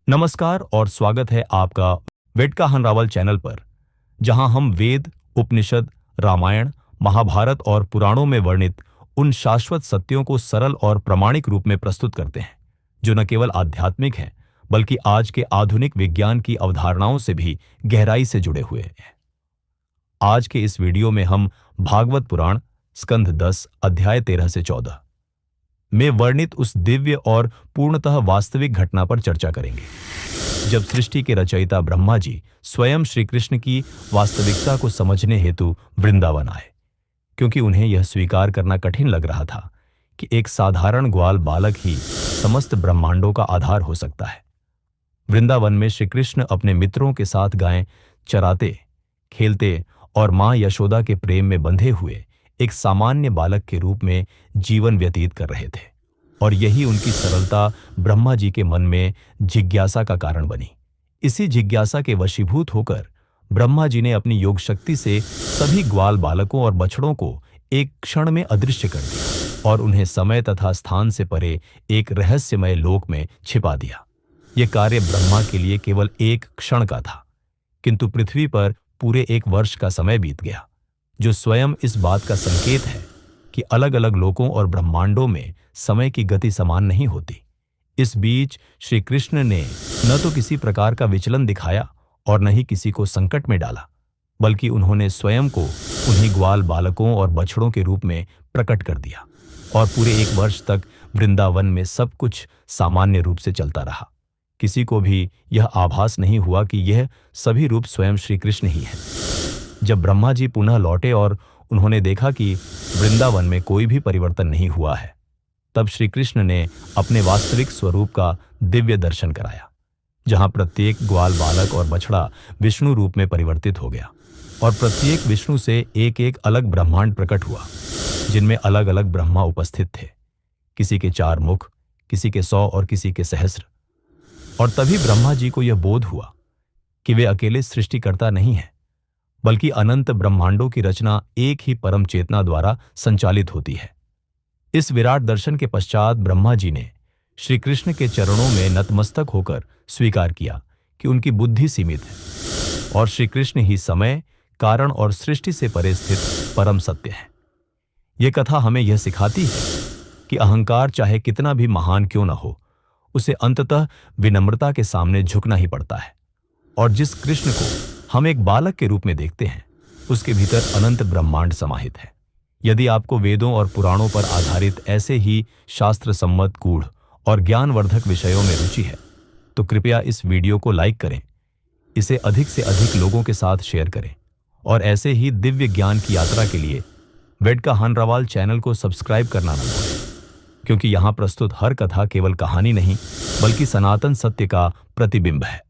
नमस्कार और स्वागत है आपका वेद का हनरावल चैनल पर, जहां हम वेद, उपनिषद, रामायण, महाभारत और पुराणों में वर्णित उन शाश्वत सत्यों को सरल और प्रामाणिक रूप में प्रस्तुत करते हैं, जो न केवल आध्यात्मिक हैं, बल्कि आज के आधुनिक विज्ञान की अवधारणाओं से भी गहराई से जुड़े हुए हैं। आज के इस वीडियो में हम भागवत पुराण स्कंध 10 अध्याय 13 से 14 में वर्णित उस दिव्य और पूर्णतः वास्तविक घटना पर चर्चा करेंगे, जब सृष्टि के रचयिता ब्रह्मा जी स्वयं श्री कृष्ण की वास्तविकता को समझने हेतु वृंदावन आए, क्योंकि उन्हें यह स्वीकार करना कठिन लग रहा था कि एक साधारण ग्वाल बालक ही समस्त ब्रह्मांडों का आधार हो सकता है। वृंदावन में श्री कृष्ण अपने मित्रों के साथ गायें चराते, खेलते और मां यशोदा के प्रेम में बंधे हुए एक सामान्य बालक के रूप में जीवन व्यतीत कर रहे थे, और यही उनकी सरलता ब्रह्मा जी के मन में जिज्ञासा का कारण बनी। इसी जिज्ञासा के वशीभूत होकर ब्रह्मा जी ने अपनी योग शक्ति से सभी ग्वाल बालकों और बछड़ों को एक क्षण में अदृश्य कर दिया और उन्हें समय तथा स्थान से परे एक रहस्यमय लोक में छिपा दिया। यह कार्य ब्रह्मा के लिए केवल एक क्षण का था, किंतु पृथ्वी पर पूरे 1 वर्ष का समय बीत गया, जो स्वयं इस बात का संकेत है कि अलग अलग लोकों और ब्रह्मांडों में समय की गति समान नहीं होती। इस बीच श्री कृष्ण ने न तो किसी प्रकार का विचलन दिखाया और न ही किसी को संकट में डाला, बल्कि उन्होंने स्वयं को उन्हीं ग्वाल बालकों और बछड़ों के रूप में प्रकट कर दिया, और पूरे 1 वर्ष तक वृंदावन में सब कुछ सामान्य रूप से चलता रहा। किसी को भी यह आभास नहीं हुआ कि यह सभी रूप स्वयं श्री कृष्ण ही है। जब ब्रह्मा जी पुनः लौटे और उन्होंने देखा कि वृंदावन में कोई भी परिवर्तन नहीं हुआ है, तब श्री कृष्ण ने अपने वास्तविक स्वरूप का दिव्य दर्शन कराया, जहां प्रत्येक ग्वाल बालक और बछड़ा विष्णु रूप में परिवर्तित हो गया, और प्रत्येक विष्णु से एक एक अलग ब्रह्मांड प्रकट हुआ, जिनमें अलग अलग ब्रह्मा उपस्थित थे। किसी के 4 मुख, किसी के 100 और किसी के सहस्र। और तभी ब्रह्मा जी को यह बोध हुआ कि वे अकेले सृष्टिकर्ता नहीं हैं, बल्कि अनंत ब्रह्मांडों की रचना एक ही परम चेतना द्वारा संचालित होती है। इस विराट दर्शन के पश्चात ब्रह्मा जी ने श्री कृष्ण के चरणों में नतमस्तक होकर स्वीकार किया कि उनकी बुद्धि सीमित है और श्री कृष्ण ही समय, कारण और सृष्टि से परे स्थित परम सत्य है। यह कथा हमें यह सिखाती है कि अहंकार चाहे कितना भी महान क्यों न हो, उसे अंततः विनम्रता के सामने झुकना ही पड़ता है, और जिस कृष्ण को हम एक बालक के रूप में देखते हैं, उसके भीतर अनंत ब्रह्मांड समाहित है। यदि आपको वेदों और पुराणों पर आधारित ऐसे ही शास्त्र सम्मत, गूढ़ और ज्ञानवर्धक विषयों में रुचि है, तो कृपया इस वीडियो को लाइक करें, इसे अधिक से अधिक लोगों के साथ शेयर करें, और ऐसे ही दिव्य ज्ञान की यात्रा के लिए वेद का हनरावल चैनल को सब्सक्राइब करना न भूलें, क्योंकि यहाँ प्रस्तुत हर कथा केवल कहानी नहीं, बल्कि सनातन सत्य का प्रतिबिंब है।